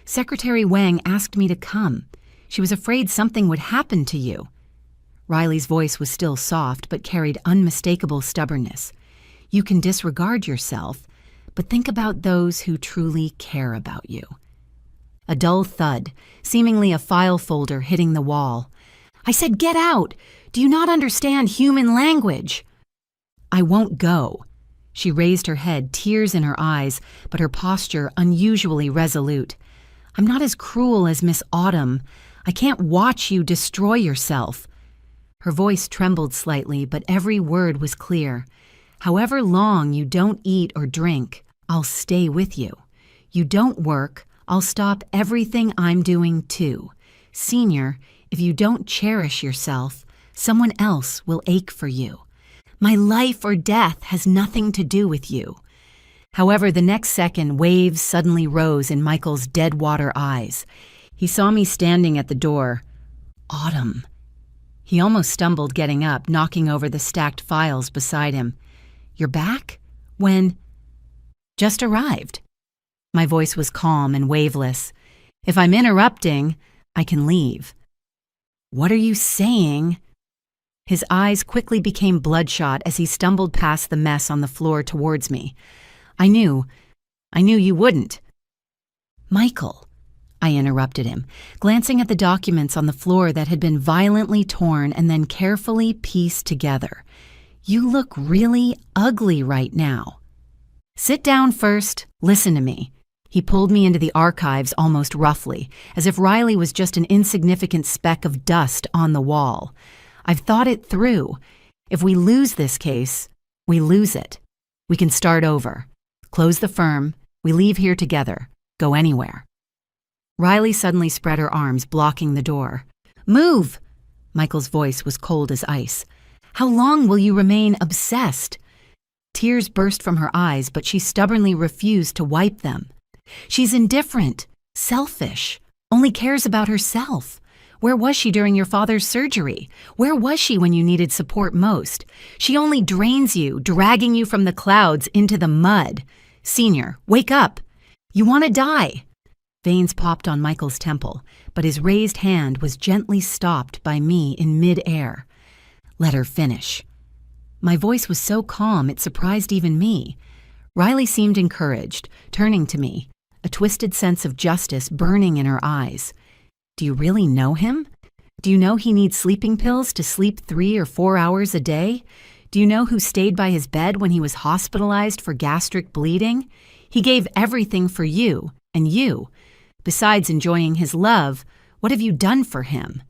Secretary Wang asked me to come. She was afraid something would happen to you. Riley's voice was still soft, but carried unmistakable stubbornness. You can disregard yourself, but think about those who truly care about you. A dull thud, seemingly a file folder hitting the wall. I said, get out! Do you not understand human language? I won't go. She raised her head, tears in her eyes, but her posture unusually resolute. I'm not as cruel as Miss Autumn. I can't watch you destroy yourself. Her voice trembled slightly, but every word was clear. However long you don't eat or drink, I'll stay with you. You don't work, I'll stop everything I'm doing too. Senior, if you don't cherish yourself, someone else will ache for you. My life or death has nothing to do with you. However, the next second, waves suddenly rose in Michael's dead-water eyes. He saw me standing at the door. Autumn. He almost stumbled getting up, knocking over the stacked files beside him. You're back? When? Just arrived. My voice was calm and waveless. If I'm interrupting, I can leave. What are you saying? His eyes quickly became bloodshot as he stumbled past the mess on the floor towards me. I knew you wouldn't. Michael, I interrupted him, glancing at the documents on the floor that had been violently torn and then carefully pieced together. You look really ugly right now. Sit down first, listen to me. He pulled me into the archives almost roughly, as if Riley was just an insignificant speck of dust on the wall. I've thought it through. If we lose this case, we lose it. We can start over. Close the firm. We leave here together. Go anywhere. Riley suddenly spread her arms, blocking the door. Move! Michael's voice was cold as ice. How long will you remain obsessed? Tears burst from her eyes, but she stubbornly refused to wipe them. She's indifferent, selfish, only cares about herself. Where was she during your father's surgery? Where was she when you needed support most? She only drains you, dragging you from the clouds into the mud. Senior, wake up. You want to die. Veins popped on Michael's temple, but his raised hand was gently stopped by me in mid-air. Let her finish. My voice was so calm it surprised even me. Riley seemed encouraged, turning to me, a twisted sense of justice burning in her eyes. Do you really know him? Do you know he needs sleeping pills to sleep 3 or 4 hours a day? Do you know who stayed by his bed when he was hospitalized for gastric bleeding? He gave everything for you, and you. Besides enjoying his love, what have you done for him?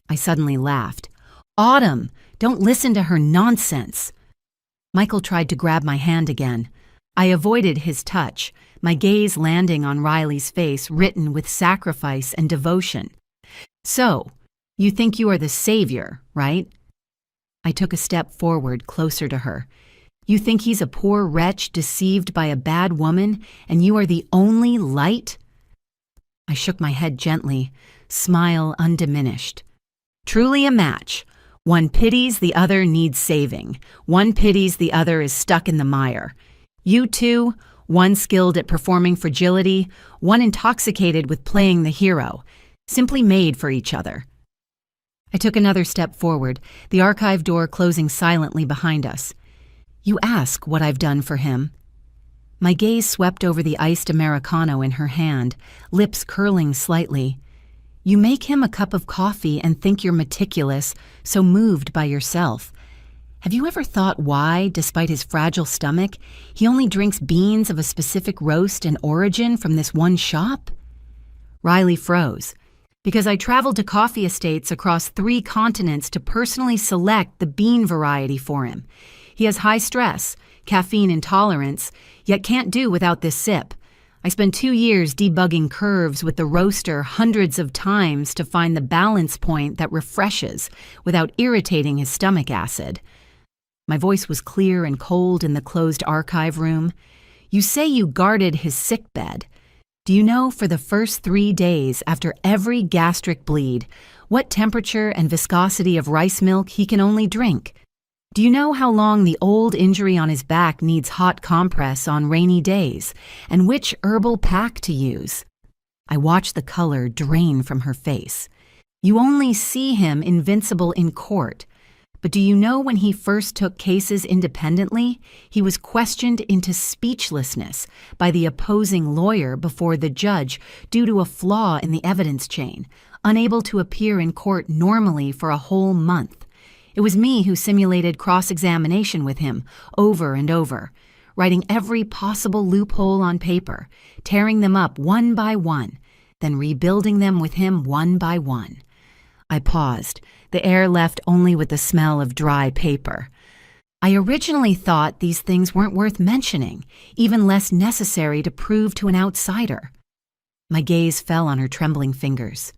I suddenly laughed. Autumn, don't listen to her nonsense. Michael tried to grab my hand again. I avoided his touch, my gaze landing on Riley's face written with sacrifice and devotion. So, you think you are the savior, right? I took a step forward, closer to her. You think he's a poor wretch deceived by a bad woman, and you are the only light? I shook my head gently, smile undiminished. Truly a match. One pities, the other needs saving. One pities, the other is stuck in the mire. You two, one skilled at performing fragility, one intoxicated with playing the hero, simply made for each other. I took another step forward, the archive door closing silently behind us. You ask what I've done for him. My gaze swept over the iced Americano in her hand, lips curling slightly. You make him a cup of coffee and think you're meticulous, so moved by yourself. Have you ever thought why, despite his fragile stomach, he only drinks beans of a specific roast and origin from this one shop? Riley froze. Because I traveled to coffee estates across 3 continents to personally select the bean variety for him. He has high stress, caffeine intolerance, yet can't do without this sip. I spent 2 years debugging curves with the roaster hundreds of times to find the balance point that refreshes without irritating his stomach acid. My voice was clear and cold in the closed archive room. You say you guarded his sickbed. Do you know for the first 3 days after every gastric bleed, what temperature and viscosity of rice milk he can only drink? Do you know how long the old injury on his back needs hot compress on rainy days, and which herbal pack to use? I watched the color drain from her face. You only see him invincible in court. But do you know when he first took cases independently, he was questioned into speechlessness by the opposing lawyer before the judge due to a flaw in the evidence chain, unable to appear in court normally for a whole month. It was me who simulated cross-examination with him over and over, writing every possible loophole on paper, tearing them up one by one, then rebuilding them with him one by one. I paused, the air left only with the smell of dry paper. I originally thought these things weren't worth mentioning, even less necessary to prove to an outsider. My gaze fell on her trembling fingers.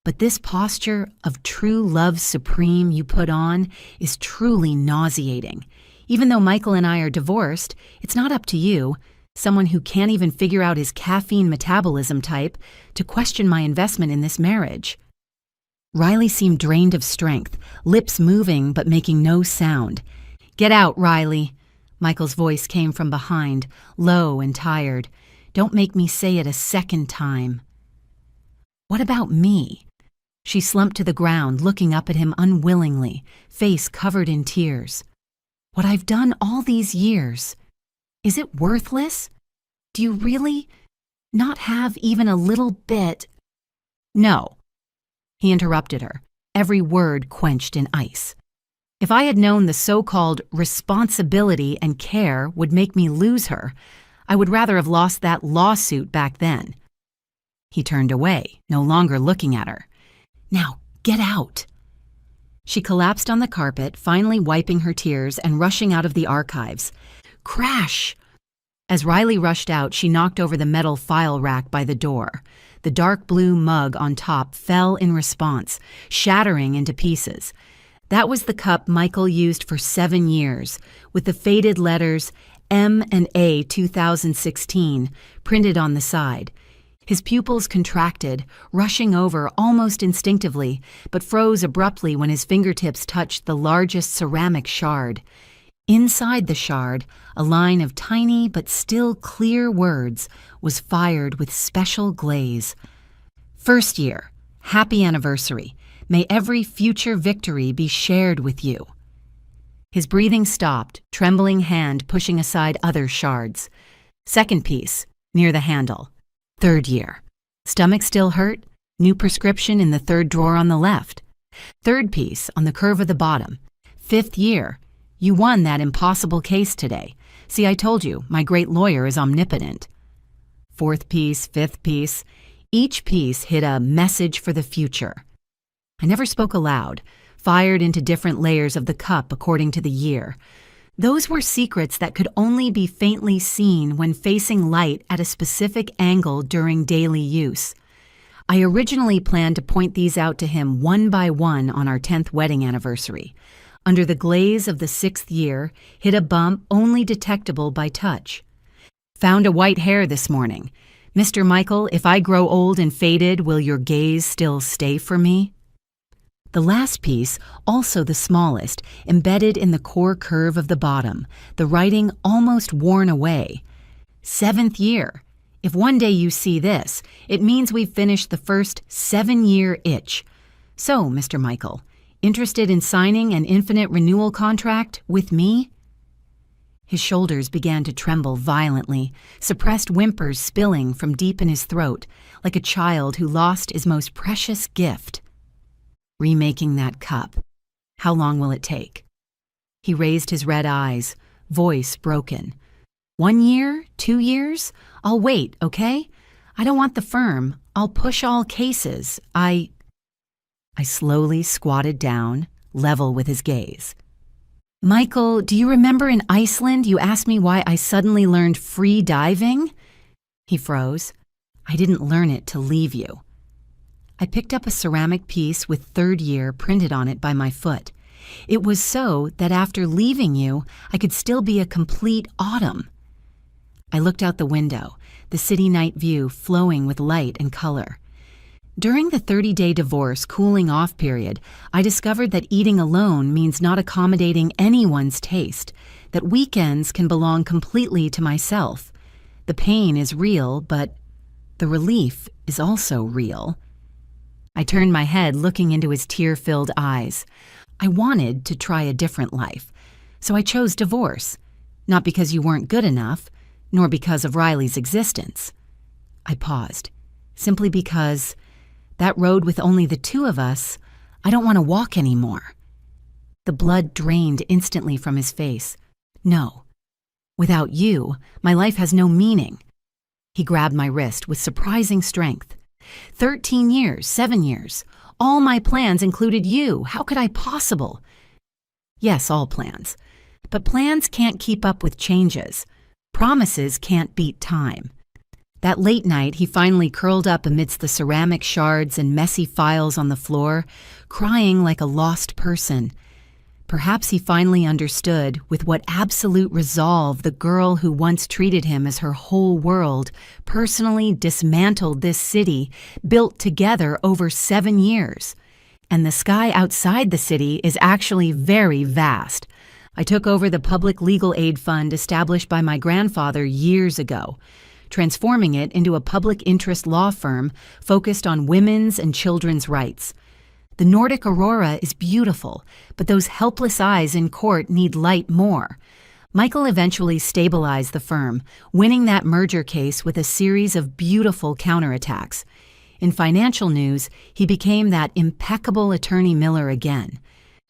But this posture of true love supreme you put on is truly nauseating. Even though Michael and I are divorced, it's not up to you, someone who can't even figure out his caffeine metabolism type, to question my investment in this marriage. Riley seemed drained of strength, lips moving but making no sound. "Get out, Riley." Michael's voice came from behind, low and tired. "Don't make me say it a second time." "What about me?" She slumped to the ground, looking up at him unwillingly, face covered in tears. "What I've done all these years, is it worthless? Do you really not have even a little bit—" "No." He interrupted her, every word quenched in ice. If I had known the so-called responsibility and care would make me lose her, I would rather have lost that lawsuit back then. He turned away, no longer looking at her. "Now, get out." She collapsed on the carpet, finally wiping her tears and rushing out of the archives. Crash! As Riley rushed out, she knocked over the metal file rack by the door. The dark blue mug on top fell in response, shattering into pieces. That was the cup Michael used for 7 years, with the faded letters M&A 2016 printed on the side. His pupils contracted, rushing over almost instinctively, but froze abruptly when his fingertips touched the largest ceramic shard. Inside the shard, a line of tiny but still clear words was fired with special glaze. "First year, happy anniversary. May every future victory be shared with you." His breathing stopped, trembling hand pushing aside other shards. Second piece, near the handle. Third year. Stomach still hurt? New prescription in the third drawer on the left. Third piece, on the curve of the bottom. Fifth year. You won that impossible case today. See, I told you, my great lawyer is omnipotent. Fourth piece, fifth piece. Each piece hit a message for the future. I never spoke aloud, fired into different layers of the cup according to the year. Those were secrets that could only be faintly seen when facing light at a specific angle during daily use. I originally planned to point these out to him one by one on our 10th wedding anniversary. Under the glaze of the 6th year, hit a bump only detectable by touch. "Found a white hair this morning. Mr. Michael, if I grow old and faded, will your gaze still stay for me?" The last piece, also the smallest, embedded in the core curve of the bottom, the writing almost worn away. 7th year. If one day you see this, it means we've finished the first 7-year itch. So, Mr. Michael, interested in signing an infinite renewal contract with me? His shoulders began to tremble violently, suppressed whimpers spilling from deep in his throat, like a child who lost his most precious gift. Remaking that cup. How long will it take? He raised his red eyes, voice broken. 1 year? 2 years? I'll wait, okay? I don't want the firm. I'll push all cases. I slowly squatted down, level with his gaze. Michael, do you remember in Iceland you asked me why I suddenly learned free diving? He froze. I didn't learn it to leave you. I picked up a ceramic piece with 3rd year printed on it by my foot. It was so that after leaving you, I could still be a complete autumn. I looked out the window, the city night view flowing with light and color. During the 30-day divorce cooling off period, I discovered that eating alone means not accommodating anyone's taste, that weekends can belong completely to myself. The pain is real, but the relief is also real. I turned my head, looking into his tear-filled eyes. I wanted to try a different life, so I chose divorce, not because you weren't good enough, nor because of Riley's existence. I paused, simply because that road with only the 2 of us, I don't want to walk anymore. The blood drained instantly from his face. No. Without you, my life has no meaning. He grabbed my wrist with surprising strength. 13 years, 7 years. All my plans included you. How could I possible? Yes, all plans. But plans can't keep up with changes. Promises can't beat time. That late night, he finally curled up amidst the ceramic shards and messy files on the floor, crying like a lost person. Perhaps he finally understood with what absolute resolve the girl who once treated him as her whole world personally dismantled this city, built together over 7 years. And the sky outside the city is actually very vast. I took over the public legal aid fund established by my grandfather years ago, transforming it into a public interest law firm focused on women's and children's rights. The Nordic aurora is beautiful, but those helpless eyes in court need light more. Michael eventually stabilized the firm, winning that merger case with a series of beautiful counterattacks. In financial news, he became that impeccable attorney Miller again.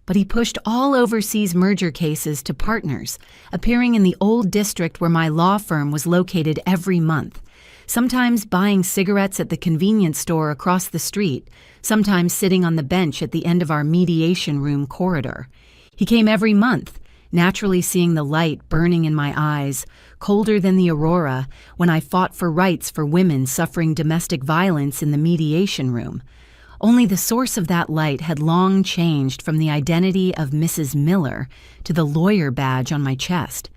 But he pushed all overseas merger cases to partners, appearing in the old district where my law firm was located every month, sometimes buying cigarettes at the convenience store across the street, sometimes sitting on the bench at the end of our mediation room corridor. He came every month, naturally seeing the light burning in my eyes, colder than the aurora, when I fought for rights for women suffering domestic violence in the mediation room. Only the source of that light had long changed from the identity of Mrs. Miller to the lawyer badge on my chest.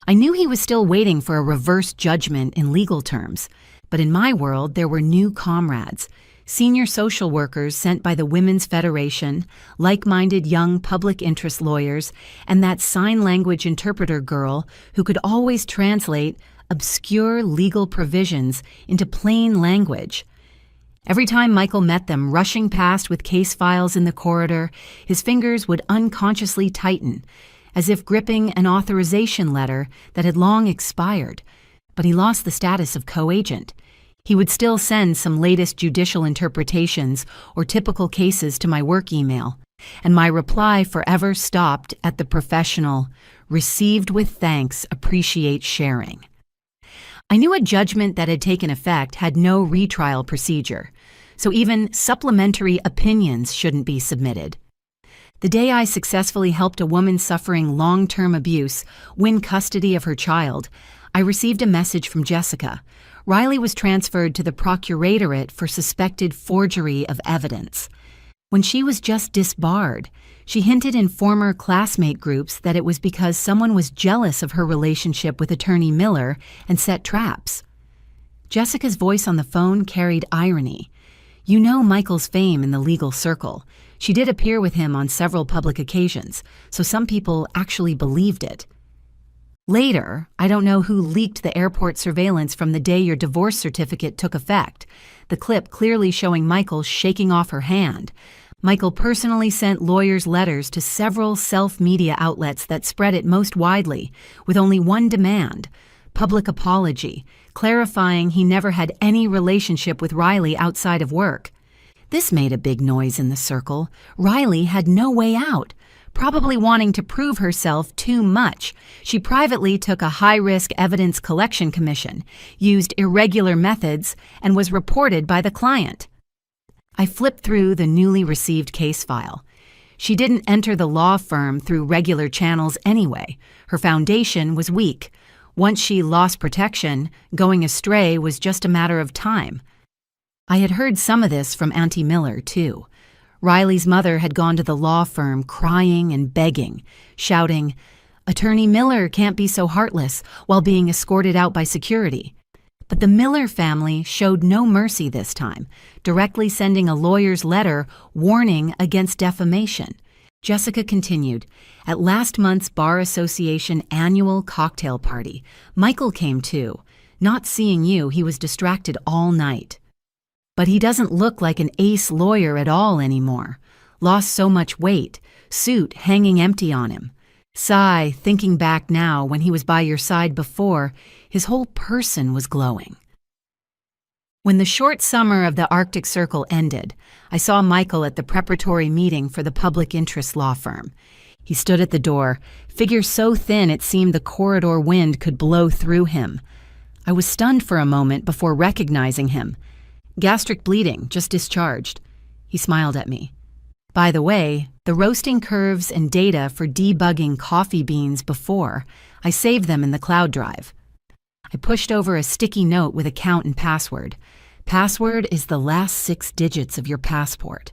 I knew he was still waiting for a reverse judgment in legal terms, but in my world there were new comrades, senior social workers sent by the Women's Federation, like-minded young public interest lawyers, and that sign language interpreter girl who could always translate obscure legal provisions into plain language. Every time Michael met them rushing past with case files in the corridor, his fingers would unconsciously tighten, as if gripping an authorization letter that had long expired. But he lost the status of co-agent. He would still send some latest judicial interpretations or typical cases to my work email, and my reply forever stopped at the professional, "Received with thanks, appreciate sharing." I knew a judgment that had taken effect had no retrial procedure, so even supplementary opinions shouldn't be submitted. The day I successfully helped a woman suffering long-term abuse win custody of her child, I received a message from Jessica. Riley was transferred to the procuratorate for suspected forgery of evidence. When she was just disbarred, she hinted in former classmate groups that it was because someone was jealous of her relationship with attorney Miller and set traps. Jessica's voice on the phone carried irony. You know Michael's fame in the legal circle. She did appear with him on several public occasions, so some people actually believed it. Later, I don't know who leaked the airport surveillance from the day your divorce certificate took effect, the clip clearly showing Michael shaking off her hand. Michael personally sent lawyers' letters to several self-media outlets that spread it most widely, with only one demand: public apology, clarifying he never had any relationship with Riley outside of work. This made a big noise in the circle. Riley had no way out. Probably wanting to prove herself too much, she privately took a high-risk evidence collection commission, used irregular methods, and was reported by the client. I flipped through the newly received case file. She didn't enter the law firm through regular channels anyway. Her foundation was weak. Once she lost protection, going astray was just a matter of time. I had heard some of this from Auntie Miller, too. Riley's mother had gone to the law firm crying and begging, shouting, "Attorney Miller can't be so heartless," while being escorted out by security. But the Miller family showed no mercy this time, directly sending a lawyer's letter warning against defamation. Jessica continued, "At last month's Bar Association annual cocktail party, Michael came too. Not seeing you, he was distracted all night. But he doesn't look like an ace lawyer at all anymore. Lost so much weight, suit hanging empty on him. Sigh, thinking back now when he was by your side before, his whole person was glowing." When the short summer of the Arctic Circle ended, I saw Michael at the preparatory meeting for the public interest law firm. He stood at the door, figure so thin it seemed the corridor wind could blow through him. I was stunned for a moment before recognizing him. "Gastric bleeding, just discharged." He smiled at me. "By the way, the roasting curves and data for debugging coffee beans before, I saved them in the cloud drive." I pushed over a sticky note with account and password. Password is the last 6 digits of your passport.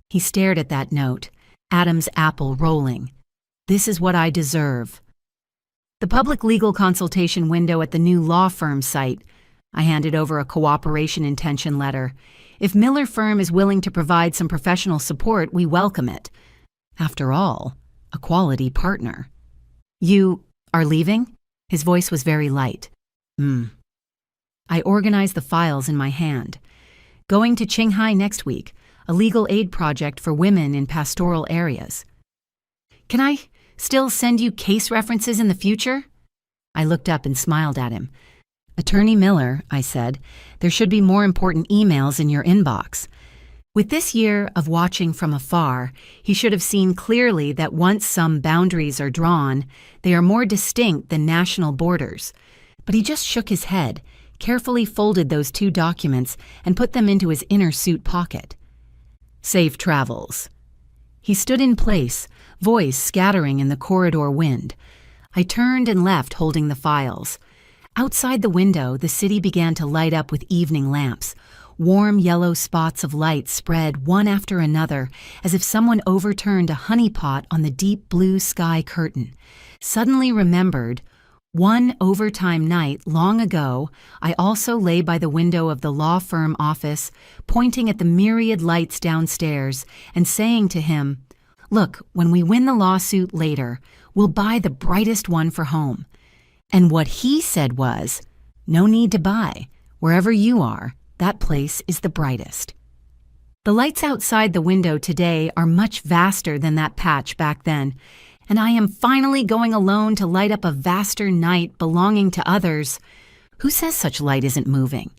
He stared at that note, Adam's apple rolling. "This is what I deserve." The public legal consultation window at the new law firm site. I handed over a cooperation intention letter. "If Miller Firm is willing to provide some professional support, we welcome it. After all, a quality partner." "You are leaving?" His voice was very light. I organized the files in my hand. "Going to Qinghai next week, a legal aid project for women in pastoral areas." "Can I still send you case references in the future?" I looked up and smiled at him. "Attorney Miller," I said, "there should be more important emails in your inbox." With this year of watching from afar, he should have seen clearly that once some boundaries are drawn, they are more distinct than national borders. But he just shook his head, carefully folded those 2 documents, and put them into his inner suit pocket. "Safe travels." He stood in place, voice scattering in the corridor wind. I turned and left holding the files. Outside the window, the city began to light up with evening lamps. Warm yellow spots of light spread one after another, as if someone overturned a honeypot on the deep blue sky curtain. Suddenly remembered, one overtime night long ago, I also lay by the window of the law firm office, pointing at the myriad lights downstairs and saying to him, "Look, when we win the lawsuit later, we'll buy the brightest one for home." And what he said was, "No need to buy. Wherever you are, that place is the brightest." The lights outside the window today are much vaster than that patch back then, and I am finally going alone to light up a vaster night belonging to others. Who says such light isn't moving?